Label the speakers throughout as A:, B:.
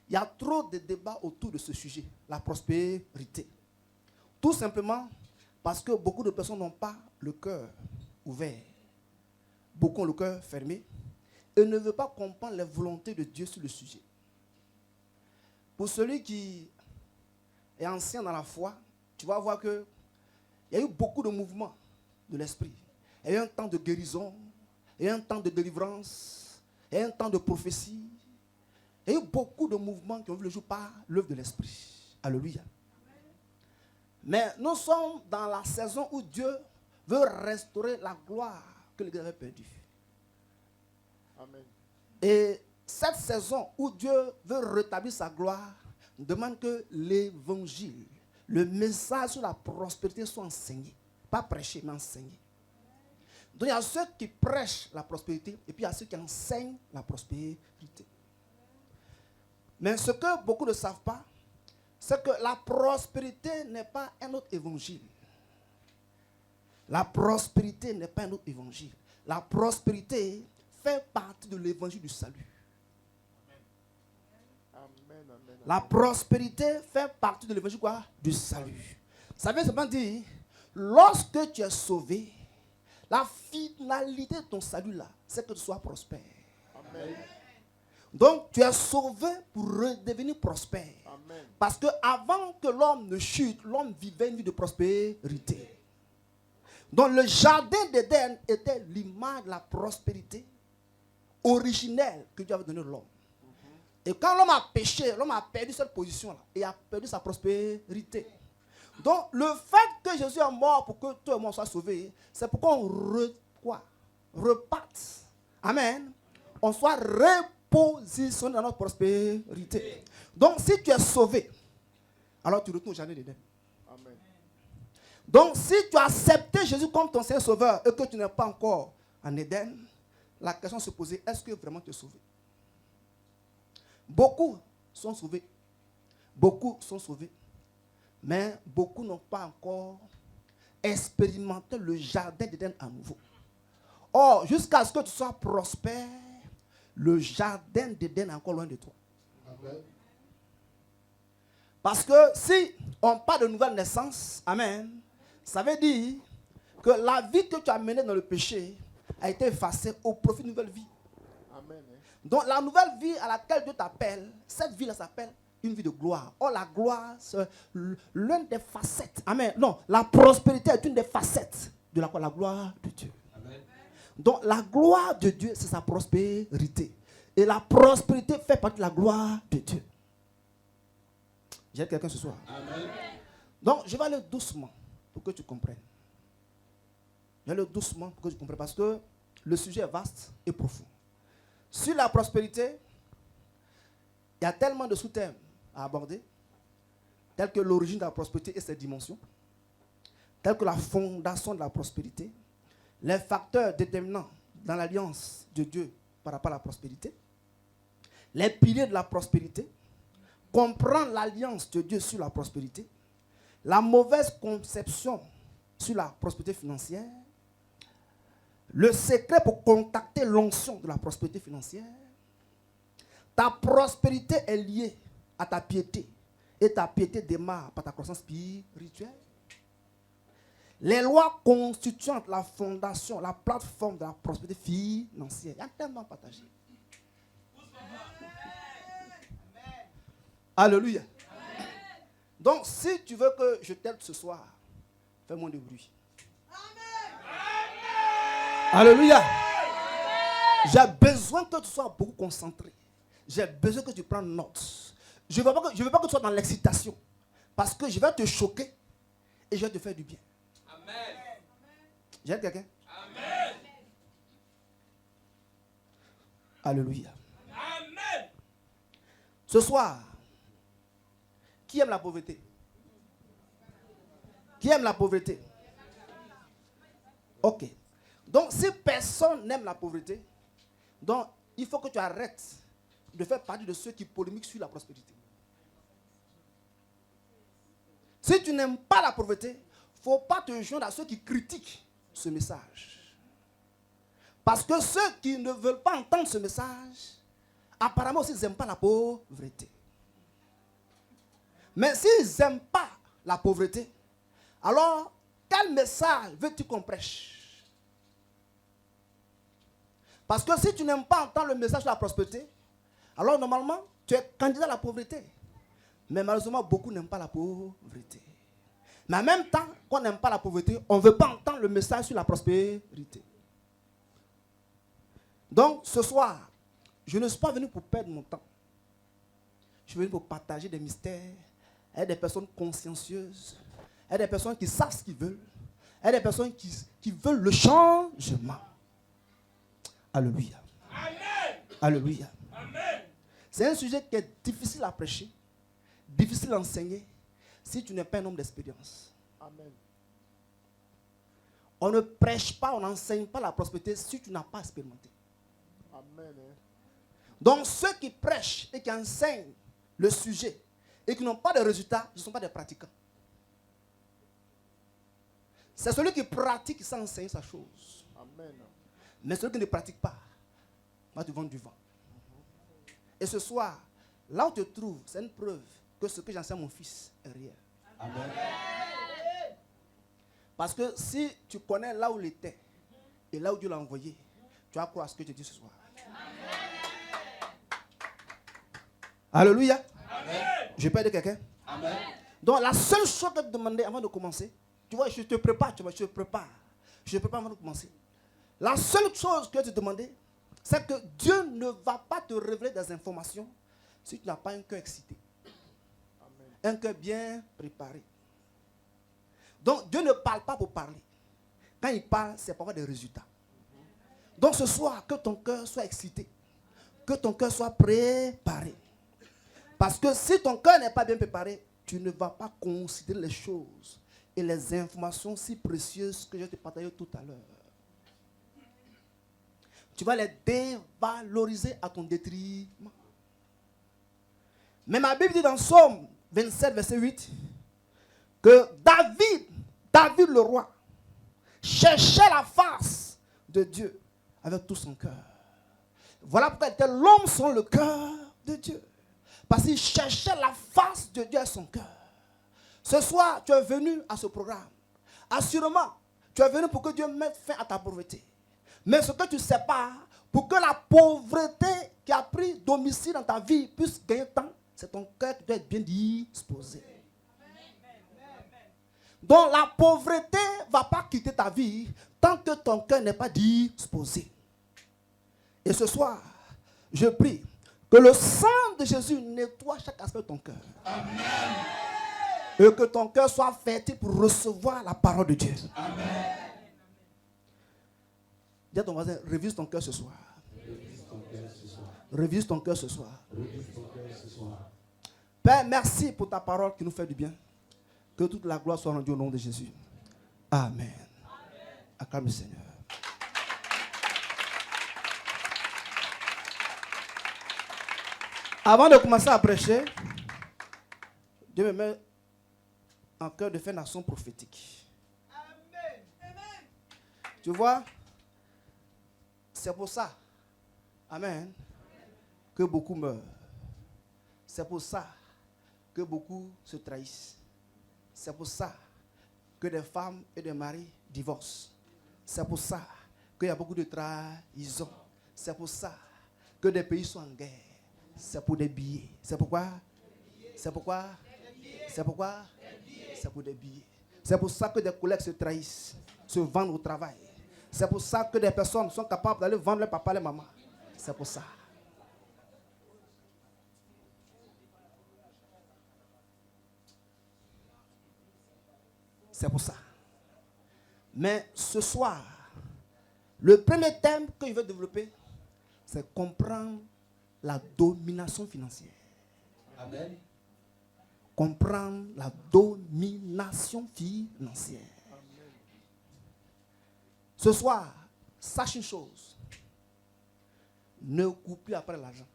A: Il y a trop de débats autour de ce sujet, la prospérité. Tout simplement parce que beaucoup de personnes n'ont pas le cœur ouvert. Beaucoup ont le cœur fermé et ne veulent pas comprendre les volontés de Dieu sur le sujet. Pour celui qui est ancien dans la foi, tu vas voir qu'il y a eu beaucoup de mouvements de l'esprit. Il y a eu un temps de guérison, il y a eu un temps de délivrance, il y a eu un temps de prophétie. Il y a eu beaucoup de mouvements qui ont vu le jour par l'œuvre de l'esprit. Alléluia. Mais nous sommes dans la saison où Dieu veut restaurer la gloire que l'Église avait perdue.
B: Amen.
A: Et cette saison où Dieu veut rétablir sa gloire demande que l'évangile, le message sur la prospérité soit enseigné. Pas prêché, mais enseigné. Donc il y a ceux qui prêchent la prospérité et puis il y a ceux qui enseignent la prospérité. Mais ce que beaucoup ne savent pas, c'est que la prospérité n'est pas un autre évangile. La prospérité n'est pas un autre évangile. La prospérité fait partie de l'évangile du salut.
B: Amen, amen.
A: La prospérité fait partie de l'évangile quoi? Du salut. Ça veut simplement dire, lorsque tu es sauvé, la finalité de ton salut là, c'est que tu sois prospère.
B: Amen.
A: Donc tu es sauvé pour redevenir prospère.
B: Amen.
A: Parce que avant que l'homme ne chute, l'homme vivait une vie de prospérité. Donc le jardin d'Éden était l'image de la prospérité originelle que Dieu avait donnée à l'homme. Et quand l'homme a péché, l'homme a perdu cette position-là et a perdu sa prospérité. Donc le fait que Jésus est mort pour que toi et moi soient sauvés, c'est pour qu'on reparte. Amen. On soit repositionné dans notre prospérité. Donc si tu es sauvé, alors tu retournes au jardin d'Éden.
B: Amen.
A: Donc si tu as accepté Jésus comme ton Seigneur Sauveur et que tu n'es pas encore en Éden, la question se posait, est-ce que vraiment tu es sauvé? Beaucoup sont sauvés. Beaucoup sont sauvés. Mais beaucoup n'ont pas encore expérimenté le jardin d'Éden à nouveau. Or, jusqu'à ce que tu sois prospère, le jardin d'Éden est encore loin de toi.
B: Amen.
A: Parce que si on parle de nouvelle naissance, amen, ça veut dire que la vie que tu as menée dans le péché a été effacée au profit d'une nouvelle vie.
B: Amen.
A: Donc la nouvelle vie à laquelle Dieu t'appelle, cette vie-là s'appelle une vie de gloire. Or la gloire, c'est l'une des facettes. Amen. Non, la prospérité est une des facettes de la gloire de Dieu.
B: Amen.
A: Donc la gloire de Dieu, c'est sa prospérité. Et la prospérité fait partie de la gloire de Dieu. J'ai quelqu'un ce soir.
B: Amen.
A: Donc je vais aller doucement pour que tu comprennes. Je vais aller doucement pour que tu comprennes parce que le sujet est vaste et profond. Sur la prospérité, il y a tellement de sous-thèmes à aborder, tels que l'origine de la prospérité et ses dimensions, tels que la fondation de la prospérité, les facteurs déterminants dans l'alliance de Dieu par rapport à la prospérité, les piliers de la prospérité, comprendre l'alliance de Dieu sur la prospérité, la mauvaise conception sur la prospérité financière, le secret pour contacter l'onction de la prospérité financière. Ta prospérité est liée à ta piété. Et ta piété démarre par ta croissance spirituelle. Les lois constituant la fondation, la plateforme de la prospérité financière. Il y a tellement partagé. Alléluia. Amen. Donc, si tu veux que je t'aide ce soir, fais-moi du bruit. Alléluia. J'ai besoin que tu sois beaucoup concentré. J'ai besoin que tu prennes note. Je ne veux pas que tu sois dans l'excitation. Parce que je vais te choquer et je vais te faire du bien. Amen. J'ai quelqu'un? Amen. Alléluia. Amen. Ce soir, qui aime la pauvreté? Qui aime la pauvreté? Ok. Donc, si personne n'aime la pauvreté, donc il faut que tu arrêtes de faire partie de ceux qui polémiquent sur la prospérité. Si tu n'aimes pas la pauvreté, il ne faut pas te joindre à ceux qui critiquent ce message. Parce que ceux qui ne veulent pas entendre ce message, apparemment aussi, ils n'aiment pas la pauvreté. Mais s'ils n'aiment pas la pauvreté, alors quel message veux-tu qu'on prêche? Parce que si tu n'aimes pas entendre le message de la prospérité, alors normalement, tu es candidat à la pauvreté. Mais malheureusement, beaucoup n'aiment pas la pauvreté. Mais en même temps qu'on n'aime pas la pauvreté, on ne veut pas entendre le message sur la prospérité. Donc, ce soir, je ne suis pas venu pour perdre mon temps. Je suis venu pour partager des mystères avec des personnes consciencieuses, avec des personnes qui savent ce qu'ils veulent, avec des personnes qui veulent le changement. Alléluia.
C: Amen.
A: Alléluia.
C: Amen.
A: C'est un sujet qui est difficile à prêcher, difficile à enseigner, si tu n'es pas un homme d'expérience.
B: Amen.
A: On ne prêche pas, on n'enseigne pas la prospérité si tu n'as pas expérimenté.
B: Amen.
A: Donc ceux qui prêchent et qui enseignent le sujet et qui n'ont pas de résultats, ce ne sont pas des pratiquants. C'est celui qui pratique qui sait enseigner sa chose.
B: Amen.
A: Mais celui qui ne pratique pas va te vendre du vent. Et ce soir, là où tu te trouves, c'est une preuve que ce que j'enseigne à mon fils est réel.
B: Amen.
A: Parce que si tu connais là où il était et là où Dieu l'a envoyé, tu vas croire à ce que je dis ce soir. Alléluia.
C: Amen.
A: Je peux aider quelqu'un?
C: Amen.
A: Donc la seule chose que je te demandais avant de commencer, tu vois, je te prépare, je te prépare. Je te prépare avant de commencer. La seule chose que je te demandais, c'est que Dieu ne va pas te révéler des informations si tu n'as pas un cœur excité.
B: Amen.
A: Un cœur bien préparé. Donc Dieu ne parle pas pour parler. Quand il parle, c'est pour avoir des résultats. Donc ce soir, que ton cœur soit excité. Que ton cœur soit préparé. Parce que si ton cœur n'est pas bien préparé, tu ne vas pas considérer les choses et les informations si précieuses que je te partageais tout à l'heure. Tu vas les dévaloriser à ton détriment. Mais ma Bible dit dans Psaume 27, verset 8, que David le roi, cherchait la face de Dieu avec tout son cœur. Voilà pourquoi il était l'homme selon le cœur de Dieu. Parce qu'il cherchait la face de Dieu à son cœur. Ce soir, tu es venu à ce programme. Assurément, tu es venu pour que Dieu mette fin à ta pauvreté. Mais ce que tu ne sais pas, pour que la pauvreté qui a pris domicile dans ta vie puisse gagner temps, c'est ton cœur qui doit être bien disposé. Donc la pauvreté ne va pas quitter ta vie tant que ton cœur n'est pas disposé. Et ce soir, je prie que le sang de Jésus nettoie chaque aspect de ton cœur. Amen. Et que ton cœur soit fertile pour recevoir la parole de Dieu. Amen. Dis à ton voisin, révise ton cœur ce soir. Révise ton cœur ce soir. Père, merci pour ta parole qui nous fait du bien. Que toute la gloire soit rendue au nom de Jésus. Amen. Acclame le Seigneur. Avant de commencer à prêcher, Dieu me met en cœur de faire une action prophétique. Amen. Tu vois, c'est pour ça, amen, que beaucoup meurent. C'est pour ça que beaucoup se trahissent. C'est pour ça que des femmes et des maris divorcent. C'est pour ça qu'il y a beaucoup de trahison. C'est pour ça que des pays sont en guerre. C'est pour des billets. C'est pourquoi? C'est pourquoi? C'est pourquoi? C'est pour des billets. C'est pour ça que des collègues se trahissent, se vendent au travail. C'est pour ça que des personnes sont capables d'aller vendre leur papa et leur maman. C'est pour ça. C'est pour ça. Mais ce soir, le premier thème que je vais développer, c'est comprendre la domination financière.
C: Amen.
A: Comprendre la domination financière.
B: Amen.
A: Ce soir, sache une chose. Ne cours plus après l'argent.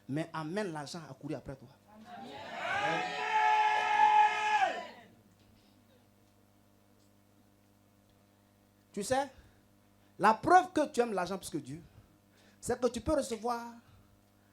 A: Mais amène l'argent à courir après toi. Amen. Tu sais, la preuve que tu aimes l'argent plus que Dieu, c'est que tu peux recevoir